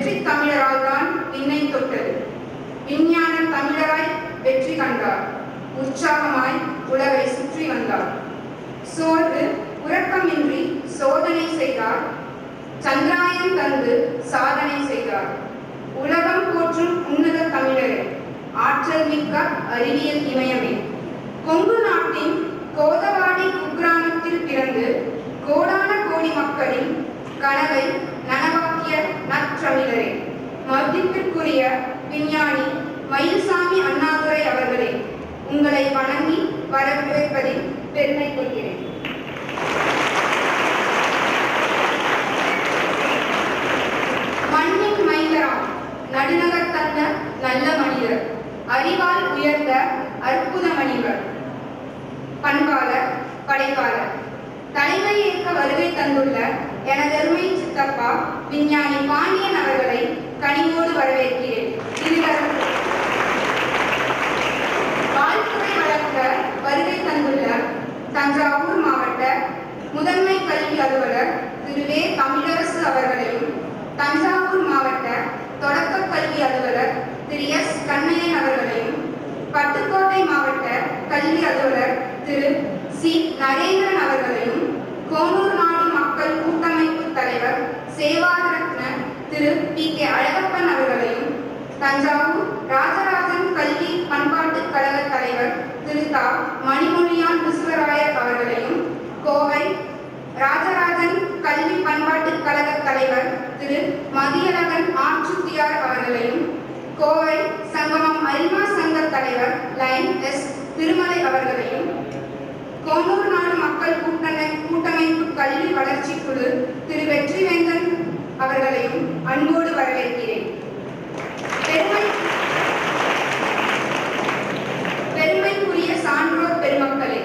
வெற்றி தமிழரால் தான் விண்ணை தொட்டது. விஞ்ஞான தமிழராய் வெற்றி கண்டார். உற்சாகமாய் உலகை சுற்றி வந்தார். சோர்வு உறக்கமின்றி சோதனை செய்தார். சந்திராயன் தந்து சாதனை செய்தார். உலகம் போற்றும் உன்னத தமிழரே, ஆற்றல் மிக்க அறிவியல் இமயமே, கொங்கு நாட்டின் கோதவாடி குக்கிராமத்தில் பிறந்து கோடான கோடி மக்களின் கனவை நனவாக்கிய நற்றமிழரே, மதிப்பிற்குரிய விஞ்ஞானி மயில்சாமி அண்ணாதுரை அவர்களே, உங்களை வணங்கி வரவேற்பதில் பெருமை கொள்கிறேன். மண்ணின் மைந்தராம் நடுநகர் தந்த நல்ல மனிதர், அறிவால் உயர்ந்த அற்புத மனிதர், பண்பாளர், படைப்பாளர், தலைமை ஏற்க வருகை தந்துள்ள எனதருமை சித்தப்பா விஞ்ஞானி பாண்டியன் அவர்களை கனிவோடு வரவேற்கிறேன். வாழ்த்துறை வளர்க்க வருகை தந்துள்ள தஞ்சாவூர் மாவட்ட முதன்மை கல்வி அலுவலர் திரு வே. தமிழரசு அவர்களையும், தஞ்சாவூர் மாவட்ட தொடக்க கல்வி அலுவலர் திரு எஸ். கண்ணையன் அவர்களையும், பட்டுக்கோட்டை மாவட்ட கல்வி அலுவலர் திரு சி. நரேந்திரன் அவர்களையும், கோனூர் நாடு மக்கள் கூட்டமைப்பு தலைவர் சேவாரத்ன திரு பி. கே. அழகப்பன் அவர்களையும், தஞ்சாவூர் ராஜராஜன் கல்வி பண்பாட்டு கழக தலைவர் திரு தா. மணிமொழியான் விஸ்வராயர் அவர்களையும், கோவை ராஜராஜன் கல்வி பண்பாட்டு கழக தலைவர் திரு மதியழகன் ஆற்றுத்தியார் அவர்களையும், கோவை சங்கமம் அரிமா சங்க தலைவர் லைன் எஸ். திருமலை அவர்களையும், கோனூர் நாடு மக்கள் கூட்டமைப்பு கல்வி வளர்ச்சி குழு திரு வெற்றிவேந்தன் அவர்களையும் அன்போடு வரவேற்கிறேன். பெருமைக்குரிய சான்றோர் பெருமக்களே,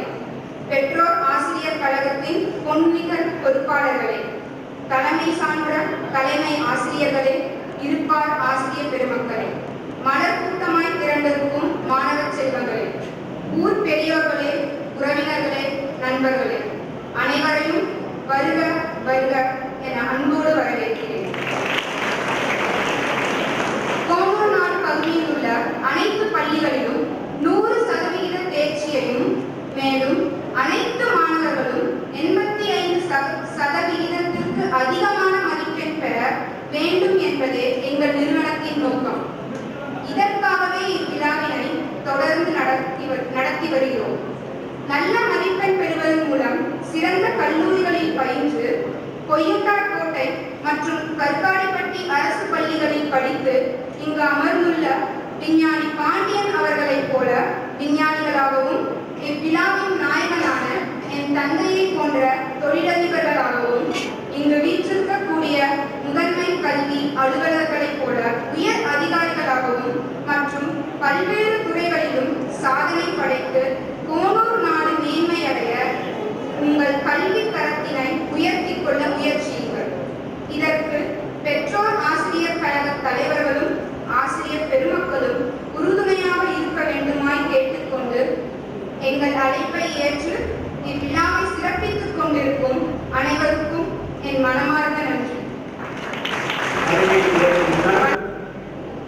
பெற்றோர் ஆசிரியர் கழகத்தின் பொன்னிகர் பொறுப்பாளர்களே, தலைமை சான்ற தலைமை ஆசிரியர்களே, இருப்பார் ஆசிரியர் பெருமக்களே, மலர் கூட்டமாய் திரண்டிருக்கும் மாணவ செல்வங்களே, ஊர் பெரியோர்களே, உறவினர்களே, நண்பர்களே, அனைவரையும் வருக வருக என அன்போடு வரவேற்கிறேன். கோனூர் நாடு பகுதியில் உள்ள அனைத்து பள்ளிகளிலும் 100% தேர்ச்சியையும், மேலும் அனைத்து மாணவர்களும் 85% அதிகமான மதிப்பெண் பெற வேண்டும் என்பதே எங்கள் நிறுவனத்தின் நோக்கம். இதற்காகவே இவ்விழாவினை தொடர்ந்து நடத்தி வருகிறோம். நல்ல மதிப்பெண் பெறுவதன் மூலம் சிறந்த கல்லூரிகளில் பயின்று கொய்யுண்டார்கோட்டை மற்றும் கற்காடிப்பட்டி அரசு பள்ளிகளில் படித்து இங்கு அமர்ந்துள்ள விஞ்ஞானி பாண்டியன் அவர்களைப் போல விஞ்ஞானிகளாகவும், இவ்விழாவின் நாயகனான என் தந்தையை போன்ற தொழிலதிபர்களாகவும், இங்கு வீற்றிருக்கக்கூடிய முதன்மை கல்வி அலுவலர்களைப் போல உயர் அதிகாரிகளாகவும் மற்றும் பல்வேறு துறைகளிலும் சாதனை படைத்து கோனூர் நாடு மேன்மையடைய உங்கள் கல்வி தரத்தினை உயர்த்தி கொள்ள முயற்சியுங்கள். இதற்கு பெற்றோர் ஆசிரியர் கழக தலைவர்களும் ஆசிரியர் பெருமக்களும் உறுதுணையாக இருக்க வேண்டுமாய் கேட்டுக்கொண்டு எங்கள் அழைப்பை ஏற்று இவ்விழாவை சிறப்பித்துக் கொண்டிருக்கும் அனைவருக்கும் என் மனமார்ந்த நன்றி.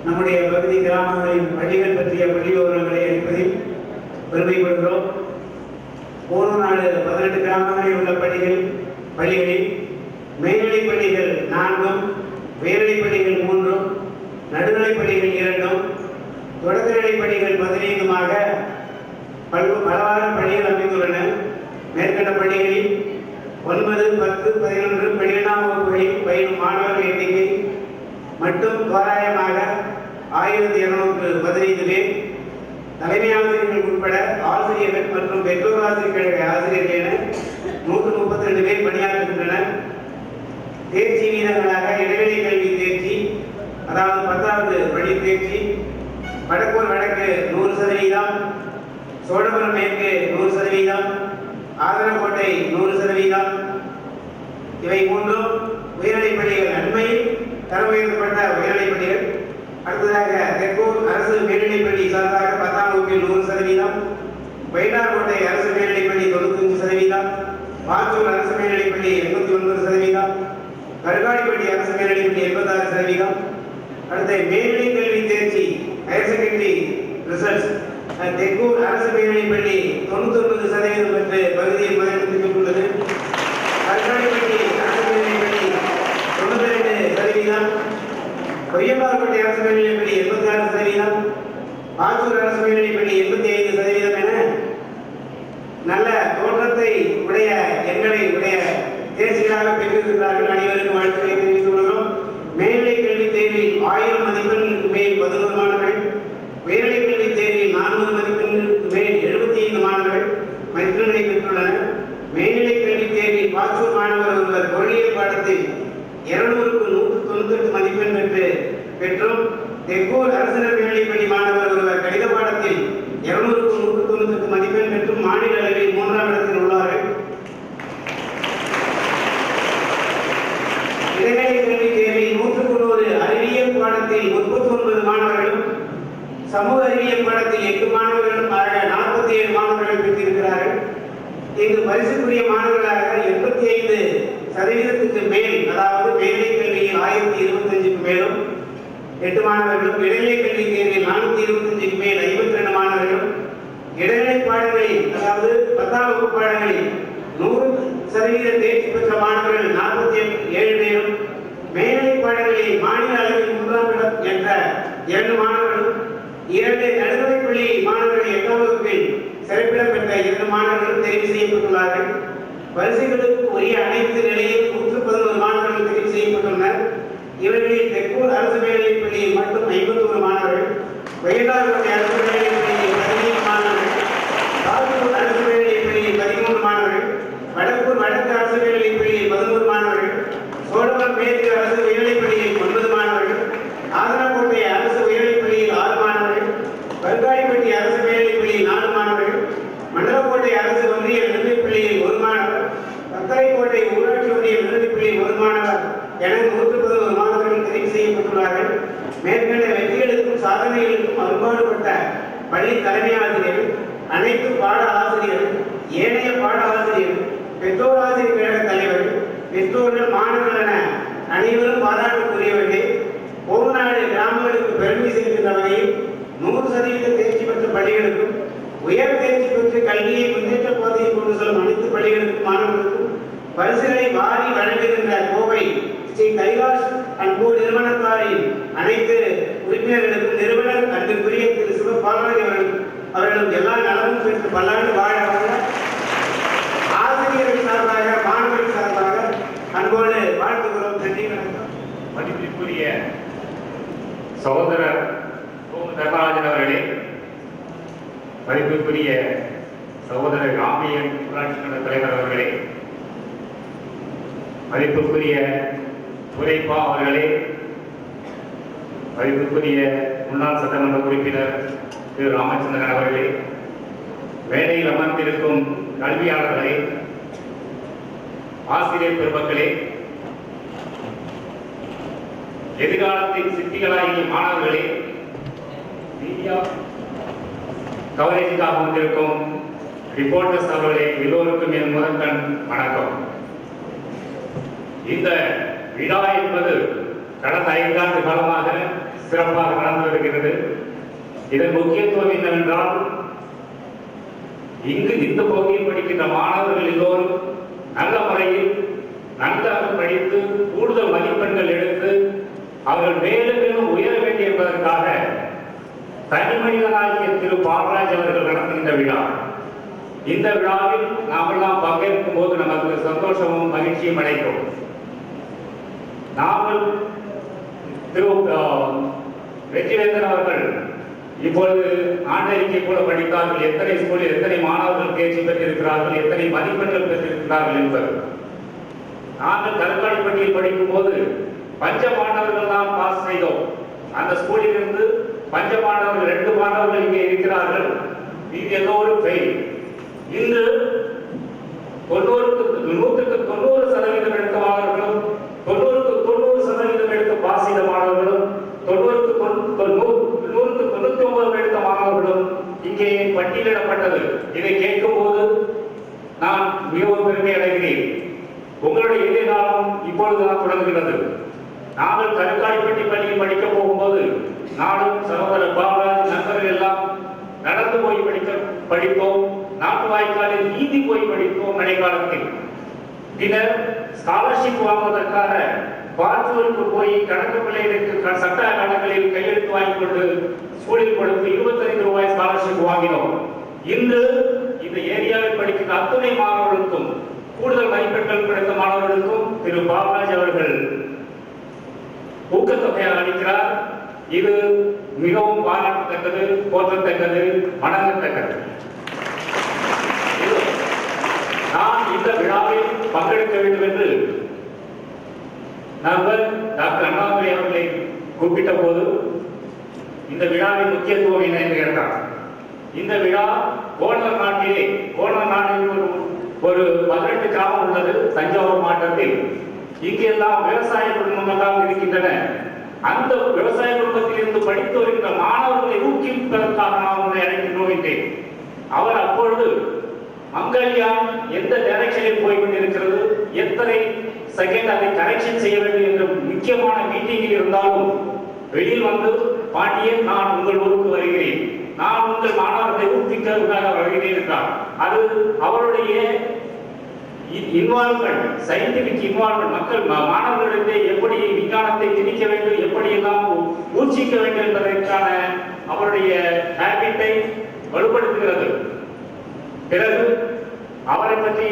நம்முடைய பகுதி கிராமங்களின் பள்ளிகள் பற்றிய பள்ளி விவரங்களை அளிப்பதில் பெருமைப்படுகிறோம். கோனூர் நாடு 18 கிராமங்களில் உள்ள பள்ளிகளில் மேல்நிலைப் பள்ளிகள் 4, உயர்நிலைப் பள்ளிகள் 3, நடுநிலைப் பள்ளிகள் 2, தொடக்கநிலைப் பள்ளிகள் 15மாக பலவாறு பள்ளிகள் அமைந்துள்ளன. மேற்கண்ட பள்ளிகளில் 9, 10, 11, 12ஆம் வகுப்புகளில் பயிலும் மாணவர்கள் எண்ணிக்கை மட்டும் தோராயமாக 1215 பேர். தலைமை ஆசிரியர்கள் உட்பட ஆசிரியர்கள் மற்றும் பெற்றோர் ஆசிரியர்கள் என 132 பேர் பணியாற்றுகின்றனர். தேர்ச்சி வீதங்களாக இடைவெளி கல்வி தேர்ச்சி, அதாவது 10வது பள்ளி தேர்ச்சி, வடக்கூர் வடக்கு 100%, சோழபுரம் மேற்கு 100%, ஆதரக்கோட்டை 100%. இவை மூன்றும் உயர்நிலைப் பள்ளிகள். அண்மையில் தரம் உயர்த்தப்பட்ட உயர்நிலைப் பள்ளிகள். அடுத்ததாக தெற்கூர் அரசு மேல்நிலைப்பள்ளி சார்பாக 10ஆம் வகுப்பில் 100%, வைனார்கோட்டை அரசு மேல்நிலைப்பள்ளி 95%, மாத்தூர் அரசு மேல்நிலைப்பள்ளி 89%, கருகாடிப்பட்டி அரசு மேல்நிலைப்பள்ளி 86%, அடுத்து மேல்நிலை கல்வி தேர்ச்சி ஹையர் செகண்டரி ரிசல்ட்ஸ் தெக்கூர் அரசு மேல்நிலைப்பள்ளி 99% பெற்று பகுதியில் முதலிடத்தில் பெற்றுள்ளது. கல்காணிப்பட்டி அரசு மேல்நிலைப்பள்ளி 92%, கொய்யம்பார்பட்டி அரசு மேல்நிலைப்பள்ளி 86%, ஆத்தூர் அரசு மேல்நிலைப்பள்ளி 85% என நல்ல தோற்றத்தை உடைய எண்களை உடைய தேர்ச்சிகளாக பெற்றிருக்கிறார்கள். அனைவருக்கும் வாழ்த்துக்களை தெரிவித்துக் கொள்கிறோம். மேல்நிலை கல்வி தேர்வில் 1000 மதிப்பெண்களுக்கு மேல் 11 மாணவர்கள், உயர்நிலை கல்வி தேர்வில் 400 மதிப்பெண்களுக்கு மேல் 75 மாணவர்கள் மதிப்பெண்களை பெற்றுள்ளனர். மேல்நிலை கல்வி தேர்வில் பாச்சூர் மாணவர் ஒருவர் பொருளியல் பாடத்தில் 200க்கு 198 மதிப்பெண் பெற்றும் தெக்கூர் அரசினர் மேல்நிலைப்பள்ளி மாணவர் ஒருவர் கணித பாடத்தில் 200க்கு 198 மதிப்பெண் பெற்றும் மாநில அளவில் 3ஆம் இடத்தில் உள்ளார்கள். இடைநிலை கல்வி தேர்வில் 100க்கு 100 அறிவியல் பாடத்தில் 39 மாணவர்களும், சமூக அறிவியல் பாடத்தில் 8 மாணவர்களும் ஆக 47 மாணவர்கள் பெற்றிருக்கிறார்கள். இங்கு பரிசுக்குரிய மாணவர்களாக 85% மேல், அதாவது மேல்நிலை கல்வியில் 1025க்கு மேலும் 8 மாணவர்களும், இடைநிலை கல்வி தேர்வில் 425க்கு மேல் 52 மாணவர்களும், இடைநிலை பாடங்களில் அதாவது 10ஆம் வகுப்பு பாடங்களில் 100% தேர்ச்சி பெற்ற மாணவர்கள் 47 பேரும், மேல்நிலை பாடங்களில் மாநில அளவில் 3ஆம் இடம் என்ற 2 மாணவர்களும், 2 நடுநிலைப்பள்ளி மாணவர்கள் 8ஆம் வகுப்பில் சிறப்பிடம் பெற்ற 2 மாணவர்களும் தெரிவு செய்யப்பட்டுள்ளார்கள். பரிசுகளுக்கு உரிய அனைத்து நிலையில் 111 மாணவர்கள் தெரிவு செய்யப்பட்டுள்ளனர். இவர்களில் தெக்கூர் அரசு மேல்நிலைப்பள்ளியில் மட்டும் 51 மாணவர்கள், வயதார்பட்டி அரசு மேல்நிலைப்பள்ளியில் 17 மாணவர்கள், ஆத்தூர் அரசு மேல்நிலைப்பள்ளியில் 13 மாணவர்கள், வடக்கூர் வடக்கு அரசு மேல்நிலைப்பள்ளியில் 11 மாணவர்கள், சோழவரம் மேற்கு அரசு உயர்நிலைப்பள்ளியில் 9 மாணவர்கள், ஆதனக்கோட்டை அரசு உயர்நிலைப்பள்ளியில் 6 மாணவர்கள், கல்காணிப்பட்டி அரசு மேல்நிலைப்பள்ளியில் 4 மாணவர்கள், மண்டலக்கோட்டை அரசு ஒன்றிய மேல்நிலைப்பள்ளியில் 1 மாணவர், கத்தரைக்கோட்டை ஊராட்சி ஒன்றிய மேல்நிலைப்பள்ளியில் 1 மாணவர் என 111 மாணவர்கள் தெரிவு செய்யப்பட்டுள்ளார்கள். மேற்கண்ட வெற்றிகளுக்கும் சாதனைகளுக்கும் அரும்பாடுபட்ட பள்ளி தலைமை ஆசிரியர்கள், அனைத்து பாட ஆசிரியர்கள், ஏனைய பாட ஆசிரியர்கள், பெற்றோர் ஆசிரியர் கழக தலைவர்கள், பெற்றோர்கள், மாணவர்கள் என அனைவரும் பாராட்டுக்குரியவர்கள். பொருநாடு கிராமங்களுக்கு பெருமை சேர்க்கின்ற வகையில் 100% தேர்ச்சி பெற்ற பள்ளிகளுக்கும், உயர் தேர்ச்சி பெற்று கல்வியை முன்னேற்ற பாதையில் கொண்டு செல்லும் அனைத்து பள்ளிகளுக்கும் மாணவர்களுக்கும் பரிசுகளை வாரி வழங்குகின்ற கோவை ஸ்ரீ கைலாஷ் அண்ட் கோ நிறுவனத்தாரின் அனைத்து உறுப்பினர்களுக்கும் நிறுவனர் அன்புக்குரிய திரு சிவபாலாஜி அவர்களும் எல்லா நலமும் பெற்று பல்லாண்டு வாழ ஆசிரியர்கள் சார்பாக, மாணவர்கள் சார்பாக அன்போடு வாழ்த்துகிறோம். நன்றி, வணக்கம். மதிப்பிற்குரிய சகோதரர் தர்மராஜன் அவர்களே, மதிப்பிற்குரிய சகோதரர் ராமியன் ஊராட்சி மன்ற தலைவர் அவர்களே, மதிப்புக்குரிய துரைப்பா அவர்களே, மதிப்புக்குரிய முன்னாள் சட்டமன்ற உறுப்பினர் திரு ராமச்சந்திரன் அவர்களே, மேடையில் அமர்ந்திருக்கும் கல்வியாளர்களே, ஆசிரியர் பெருமக்களே, எதிர்காலத்தின் சித்திகளாகிய மாணவர்களே, மீடியா கவரேஜுக்காக வந்திருக்கும் ரிப்போர்ட்டர்ஸ் அவர்களே, எல்லோருக்கும் என் முதற்கண் வணக்கம். இந்த விழா என்பது கடந்த 5 ஆண்டு காலமாக சிறப்பாக நடந்து வருகிறது. இதன் முக்கியத்துவம் என்னவென்றால், இங்கு இந்த பகுதியில் படிக்கின்ற மாணவர்கள் எல்லோரும் நல்ல முறையில் நன்றாக படித்து கூடுதல் மதிப்பெண்கள் எடுத்து அவர்கள் மேலும் மேலும் உயர வேண்டும் என்பதற்காக தனி மனிதனாகிய திரு பாலராஜ் அவர்கள் நடத்துகின்ற விழா. இந்த விழாவில் நாமெல்லாம் பங்கேற்கும் போது நமக்கு சந்தோஷமும் மகிழ்ச்சியும் அடைகிறோம். நாங்கள் திரு வெற்றிவேந்தன் அவர்கள் இப்பொழுது ஆண்டறிக்கை கூட படித்தார்கள். எத்தனை ஸ்கூலில் எத்தனை மாணவர்கள் தேர்ச்சி பெற்றிருக்கிறார்கள், எத்தனை மதிப்பெண்கள் பெற்றிருக்கிறார்கள் என்பது. நாங்கள் கல்காணிப்பட்டியில் படிக்கும் போது பஞ்ச மாணவர்கள் தான் பாஸ் செய்தோம். அந்த ஸ்கூலில் இருந்து பஞ்ச மாணவர்கள் 2 மாணவர்கள் இங்கே இருக்கிறார்கள், மீதி எல்லோரும் ஃபெயில். இன்று 100க்கு 90% எடுத்த மாணவர்களும், 90க்கு 90% எடுத்து பாஸ் செய்த மாணவர்களும், 100க்கு 99 எடுத்த மாணவர்களும் இங்கே பட்டியலிடப்பட்டது. இதை கேட்கும் போது நான் மிகவும் பெருமை அடைகிறேன். உங்களுடைய எதிர்காலம் இப்பொழுதுதான் தொடங்குகிறது. நாங்கள் கருக்காடிப்பட்டி பள்ளியில் படிக்க போகும்போது நானும் சகோதரர் பாபராஜ் நண்பர்கள் எல்லாம் நடந்து போய் படித்தோம். நாட்டு வாய்க்காலில் நீந்தி போய் படித்தோம் இடைக்காலத்தில். பின்னர் ஸ்காலர்ஷிப் வாங்குவதற்காக பாத்தூருக்கு போய் கணக்கு பிள்ளைகளுக்கு சட்ட கணக்குகளில் கையெழுத்து வாங்கி கொண்டு ஸ்கூலில் கொடுத்து 25 ரூபாய் ஸ்காலர்ஷிப் வாங்கினோம். இன்று இந்த ஏரியாவில் படிக்கின்ற அத்துணை மாணவர்களுக்கும் கூடுதல் மதிப்பெண்கள் கிடைத்த மாணவர்களுக்கும் திரு பாபராஜ் அவர்கள் ஊக்கத்தொகையாக அளிக்கிறார். இது மிகவும் பாராட்டத்தக்கது, போற்றத்தக்கது, வணங்கத்தக்கது. நான் இந்த விழாவில் பங்கெடுக்க வேண்டும் என்று நண்பர் டாக்டர் அண்ணாதுரை அவர்களை கூப்பிட்ட போது இந்த விழாவின் முக்கியத்துவம் என்ன என்று கேட்டார். இந்த விழா கோணர் நாட்டிலே, கோணர் நாட்டில் ஒரு 18 கிராமம் உள்ளது தஞ்சாவூர் மாவட்டத்தில். இங்கெல்லாம் விவசாய குடும்பங்கள்லாம் இருக்கின்றன. அந்த விவசாய குடும்பத்தில் இருந்து படித்து வருகின்ற மாணவர்களை ஊக்குவிப்பதற்காக நாம் உன்னை அழைக்கின்றோம் என்றேன். அவர் அப்பொழுது மங்கல்யான் எந்த டைரக்ஷனில் போய்கொண்டிருக்கிறது, எத்தனை செகண்ட் அதை கரெக்ஷன் செய்ய வேண்டும் என்ற முக்கியமான மீட்டிங்கில் இருந்தாலும் வெளியில் வந்து, பாண்டியன் நான் உங்கள் ஊருக்கு வருகிறேன், நான் உங்கள் மாணவர்களை ஊக்குவிக்கிறதுக்காக வருகிறேன் என்றார். அது அவருடைய இன்வால்வ்மெண்ட், சயின்டிபிக் இன்வால்வ்மெண்ட், மக்கள் மாணவர்களிடையே எப்படி விஞ்ஞானத்தை திணிக்க வேண்டும், எப்படி எல்லாம் ஊர்ச்சிக்க வேண்டும் என்பதற்கான அவருடைய ஹேபிட்டை வலுப்படுத்துகிறது. பிறகு அவரை பற்றி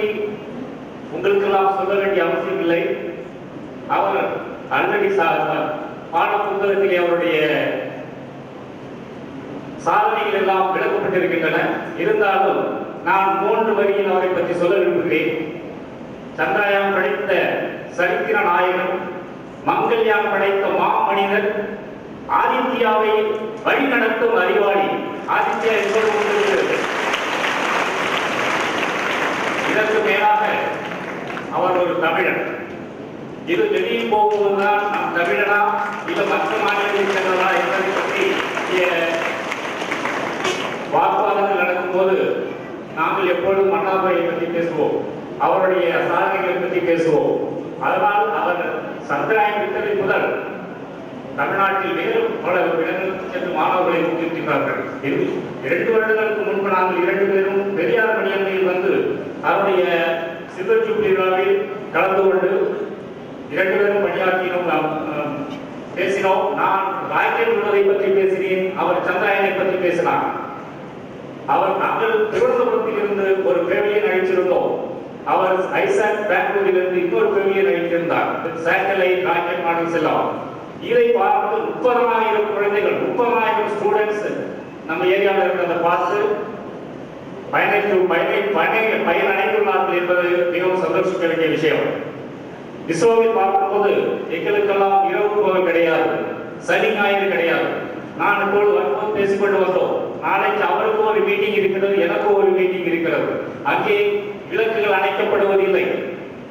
உங்களுக்கெல்லாம் சொல்ல வேண்டிய அவசியம் இல்லை. அவர் ஆல்ரெடி பாட புத்தகத்திலே அவருடைய சாதனைகள் எல்லாம் விளக்கப்பட்டிருக்கின்றன. இருந்தாலும் நான் 3 வரியில் அவரை பற்றி சொல்ல விரும்புகிறேன். சந்திரயான் படைத்த சரித்திர நாயகன், மங்கல்யான் படைத்த மாமனிதர், ஆதித்யாவை வழிநடத்தும் அறிவாளி. ஆதித்யா என்பது உங்களுக்கு இதற்கு மேலாக அவர் ஒரு தமிழன். இது வெளியில் போகும்போதுதான் நம் தமிழனா இது மற்ற மாநிலத்தில் சென்றதா என்பதை பற்றி வாக்குவாதங்கள் நடக்கும் போது நாங்கள் எப்பொழுதும் அண்ணாதுரையை பற்றி பேசுவோம், அவருடைய சாதனைகளை பற்றி பேசுவோம். அதனால் அவர் சந்திரயான் விட்டதை முதல் தமிழ்நாட்டில் மேலும் பல இடங்களுக்கு சென்று மாணவர்களை ஊக்குவிக்கிறார்கள். 2 வருடங்களுக்கு முன்பு நாங்கள் 2 பேரும் பெரியார் மணியம்மையில் வந்து அவருடைய சில்வர் ஜூப்ளி விழாவில் கலந்து கொண்டு 2 பேரும் பணியாற்றினோம், பேசினோம். நான் ராக்கெட் விடுவதை பற்றி பேசினேன், அவர் சந்திரயானை பற்றி பேசினார். நாங்கள் திருவனந்தபுரத்தில் இருந்து ஒரு பேவிலியன் அழைச்சிருந்தோம். அவர் ஐசாக் பெங்களூரில் இருந்து இன்னொரு பேவிலியன் அழைத்திருந்தார், சேட்டலைட் ராக்கெட் மாடல்ஸ் எல்லாம். இதை பார்த்து 30,000 குழந்தைகள், 30,000 ஸ்டூடெண்ட்ஸ் நம்ம ஏரியாவில் இருக்கிறத பார்த்து பயனடைந்துள்ளார்கள் என்பது மிகவும் சந்தோஷிக்க வேண்டிய விஷயம். இஸ்ரோவில் பார்க்கும்போது எங்களுக்கெல்லாம் இரவு பகல் கிடையாது, சனி ஞாயிறு கிடையாது. நான் இப்போது வரும்போது பேசிக்கொண்டு வந்தோம், நாளைக்கு அவருக்கு ஒரு மீட்டிங் இருக்கிறது, எனக்கு ஒரு மீட்டிங் இருக்கிறது. அங்கே விளக்குகள் அணைக்கப்படுவதில்லை.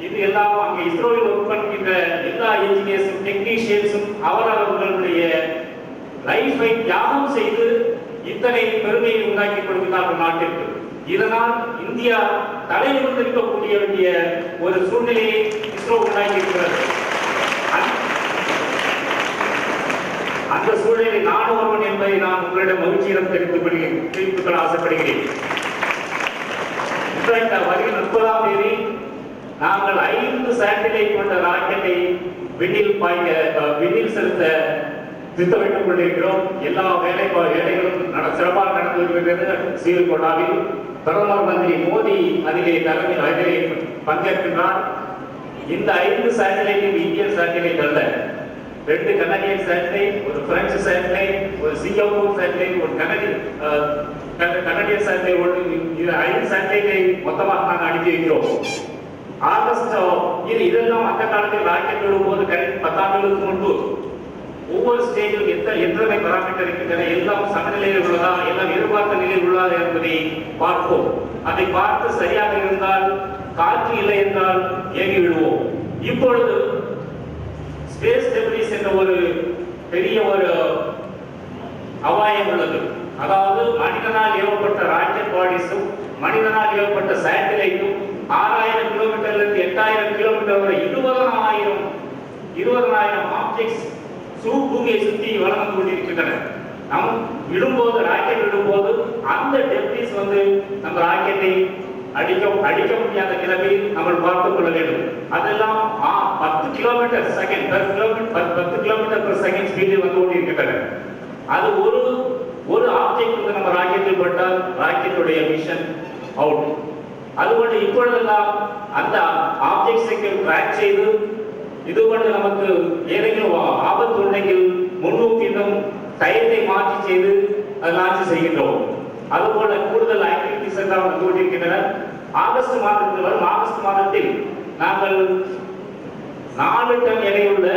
இது எல்லாம் அங்கே இஸ்ரோவில் ஒர்க் பண்ணுகின்ற எல்லா இன்ஜினியர்ஸும் டெக்னீஷியன்ஸும் அவர்களுடைய லைஃபை தியாகம் செய்து இத்தனை பெருமையை உண்டாக்கி கொடுக்கிறார்கள் நாட்டிற்கு. இதனால் இந்தியா தலையிலிருந்து இருக்கக்கூடிய வேண்டிய ஒரு சூழ்நிலையை இஸ்ரோ உண்டாக்கி இருக்கிறது. அந்த சூழ்நிலை நான் ஒருவன் என்பதை நான் உங்களிடம் மகிழ்ச்சியிடம் தெரிவித்துக் கொள்ள ஆசைப்படுகிறேன். வருகிற 30ஆம் தேதி நாங்கள் 5 சேட்டலைட் கொண்ட ராக்கெட்டை விண்ணில் செலுத்த திட்டமிட்டுக் கொண்டிருக்கிறோம். எல்லா வேலைகளும் சிறப்பாக நடந்து வருகிறது. ஸ்ரீஹரிகோட்டாவில் பிரதமர் மந்திரி மோடி அதிலே பங்கேற்கின்றார். இந்த 5 சேட்டலைட் இந்தியன் சேட்டலைட் அல்ல, 2 கனடியன் சேட்டலைட், ஒரு பிரெஞ்சு சேட்டலைட், ஒரு சிங்கப்பூர் சேட்டலைட், ஒரு கனடியன் சேட்டலைட். இது 5 சேட்டலைட்டை மொத்தமாக நாங்கள் அனுப்பி வைக்கிறோம். ஆகஸ்ட் இதெல்லாம் அந்த காலத்தில் ராக்கெட் விடும்போது 10 ஆண்டுகளுக்கு முன்பு ஒவ்வொரு ஸ்டேஜிலும் எத்தனை பராமீட்டர் இருக்கின்றன, எல்லாம் சமநிலையில் உள்ளதா, எல்லாம் எதிர்பார்த்த நிலையில் உள்ளதா என்பதை பார்ப்போம். அதை பார்த்து சரியாக இருந்தால், காற்று இல்லை என்றால் ஏங்கி விடுவோம். இப்பொழுது ஸ்பேஸ் டெபிரிஸ் என்ற ஒரு பெரிய ஒரு அபாயம் உள்ளது. அதாவது மனிதனால் ஏவப்பட்ட ராக்கெட் பாடிஸும் மனிதனால் ஏவப்பட்ட சேட்டலைட்டும் 6000 கிலோமீட்டர்ல இருந்து 8000 கிலோமீட்டர் வரை 20,000 ஆப்ஜெக்ட்ஸ் பூமியை சுற்றி வளர்ந்து கொண்டிருக்கின்றன. நம் விடும்போது ராக்கெட் விடும்போது அந்த டெப்ரிஸ் வந்து நம்ம ராக்கெட்டை அடிக்க முடியாத நிலைமையில் நம்ம பார்த்துக் கொள்ள வேண்டும். அதெல்லாம் 10 kilometre second 10 kilometre per second ஸ்பீடில் வந்து கொண்டிருக்கின்றன. அது ஒரு ஆப்ஜெக்ட் வந்து நம்ம ராக்கெட்டில் பட்டால் ராக்கெட்டுடைய மிஷன் அவுட். அதுபோன்று இப்பொழுதெல்லாம் அந்த ஆப்ஜெக்ட்ஸை ட்ராக் செய்து இதுபோன்று நமக்கு ஏதேனும் ஆபத்து உണ്ടെങ്കിൽ முன்னோக்கினும் டயத்தை மாற்றி செய்து அதை லான்ச் செய்கின்றோம். அதுபோல கூடுதல் ஆக்டிவிட்டிஸ் எல்லாம் வந்து கொண்டிருக்கின்றன. ஆகஸ்ட் மாதத்தில் நாங்கள் 4 டன் எடையுள்ள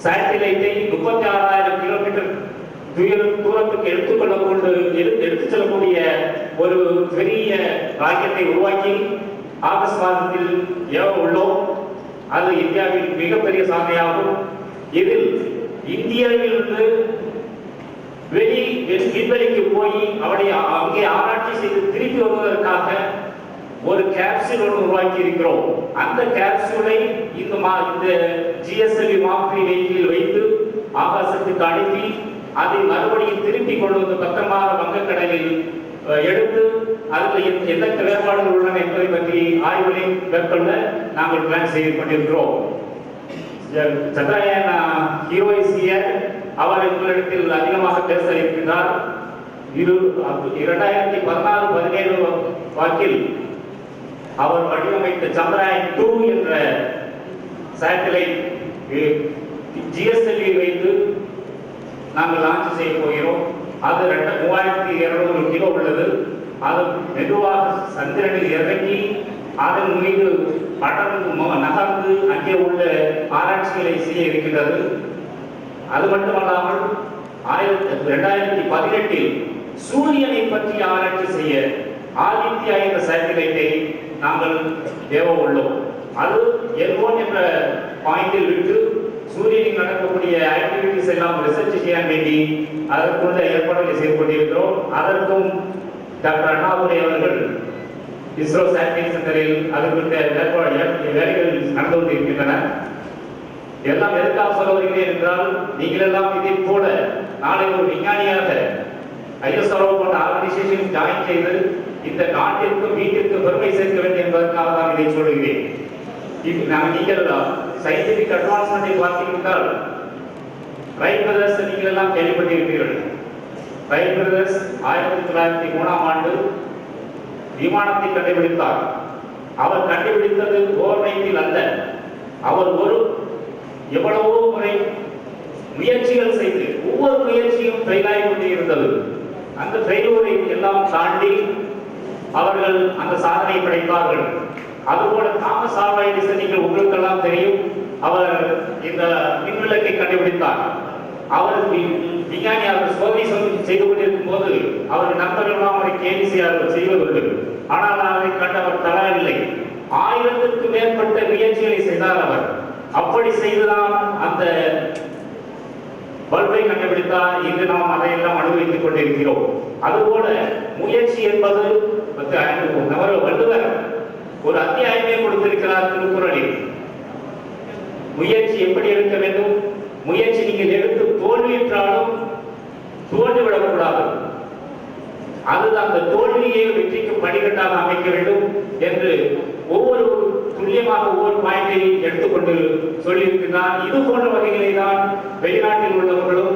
சேட்டலைட்டை 36,000 கிலோமீட்டர் தூரத்துக்கு எடுத்துச் செல்லக்கூடிய ஒரு பெரிய ராக்கெட்டை உருவாக்கி ஆகஸ்ட் மாதத்தில் ஏவ உள்ளோம். அது இந்தியாவில் மிகப்பெரிய சாதனையாகும். இதில் இந்தியாவிலிருந்து விண்வெளிக்கு போய் அங்கே ஆராய்ச்சி செய்து திருப்பி வருவதற்காக ஒரு கேப்சூல் ஒன்று உருவாக்கி இருக்கிறோம். அந்த கேப்சூலை இந்த GSLV Mark 3 வெஹிக்கிளில் வைத்து ஆகாசத்துக்கு அனுப்பி அதை மறுபடியும் திருப்பி கொண்டு வந்து பத்திரமாக வங்கக்கடலில் எடுத்து அதில் எந்த வேறுபாடுகள் உள்ளன என்பதை பற்றி ஆய்வுகளை மேற்கொள்ள நாங்கள் பிளான் செய்து கொண்டிருக்கிறோம். சந்திரயான் ஹீரோயிசிய அவர் எங்களிடத்தில் அதிகமாக பேச இருக்கின்றார். 2016-17 வாக்கில் அவர் வடிவமைத்த சந்திரயான் 2 என்ற சேட்டலைட் GSLV வைத்து நாங்கள் லான்ச் செய்ய போகிறோம். அது 3200 கிலோ உள்ளது. அது மெதுவாக சந்திரனில் இறங்கி அதன் மீது படர்ந்து நகர்ந்து அங்கே உள்ள ஆராய்ச்சிகளை செய்ய இருக்கின்றது. அது மட்டுமல்லாமல் 2018 சூரியனை பற்றி ஆராய்ச்சி செய்ய ஆதித்யா என்ற சேட்டலைட்டை நாங்கள் ஏவ உள்ளோம். அது L1 என்ற பாயிண்டில் விட்டு சூரியனில் நடக்கக்கூடிய ஆக்டிவிட்டிஸ் எல்லாம் ரிசர்ச் செய்ய வேண்டி அதற்குள்ள ஏற்பாடுகளை செய்து கொண்டிருக்கிறோம். அதற்கும் டாக்டர் அண்ணாதுரை அவர்கள் இஸ்ரோ சேட்டலைட் சென்டரில் அதற்குள்ள வேலைகள் நடந்து கொண்டிருக்கின்றன. எல்லாம் எதற்காக சொல்ல வருகிறேன் என்றால், நீங்கள் எல்லாம் இதை போல நாளை ஒரு விஞ்ஞானியாக ISRO போன்ற ஆர்கனைசேஷன் ஜாயின் செய்து இந்த நாட்டிற்கும் வீட்டிற்கும் பெருமை சேர்க்க வேண்டும் என்பதற்காக தான் இதை சொல்லுகிறேன். நீங்கள் சயின்டிபிக் அட்வான்ஸ்மெண்டை பார்த்தீர்கள். ரைட் பிரதர்ஸ் நீங்கள் எல்லாம் கேள்விப்பட்டிருக்கிறீர்கள். ரைட் பிரதர்ஸ் 1903ஆம் ஆண்டு விமானத்தை கண்டுபிடித்தார். அவர் கண்டுபிடித்தது ஓவர்நைட்டில் அல்ல. அவர் எவ்வளவோ முறை முயற்சிகள் செய்து ஒவ்வொரு முயற்சியும் ஃபெயிலாகி கொண்டே இருந்தது. அந்த ஃபெயிலூரை எல்லாம் தாண்டி அவர்கள் அந்த சாதனை படைத்தார்கள். அதுபோல தாமஸ் ஆல்வா எடிசன் நீங்கள் உங்களுக்கெல்லாம் தெரியும். அவர் இந்த மின்விளக்கை கண்டுபிடித்தார். அவர் விஞ்ஞானி அவர் சோதனை செய்து கொண்டிருக்கும் போது அவர் நண்பர்களெல்லாம் அவரை கேலி செய்வதுண்டு. ஆனால் அதை கண்டவர் தரவில்லை. 1000க்கும் மேற்பட்ட முயற்சிகளை செய்தார் அவர். அப்படி செய்துதான் அந்த பல்பை கண்டுபிடித்தார். இன்று நாம் அதையெல்லாம் அனுபவித்துக் கொண்டிருக்கிறோம். அதுபோல முயற்சி என்பது வள்ளுவர் ஒரு அத்தியாயமே கொடுத்திருக்கிறார் திருக்குறளில். முயற்சி எப்படி எடுக்க வேண்டும், முயற்சி நீங்கள் எடுத்து தோல்வியுற்றாலும் தோல்விவிடக்கூடாது. அதுதான் அந்த தோல்வியை வெற்றிக்கு படிக்கட்டாக அமைக்க வேண்டும் என்று ஒவ்வொரு துல்லியமாக ஒவ்வொரு பாயிண்டை எடுத்துக்கொண்டு சொல்லியிருக்கிறார். இது போன்ற வகைகளை தான் வெளிநாட்டில் உள்ளவர்களும்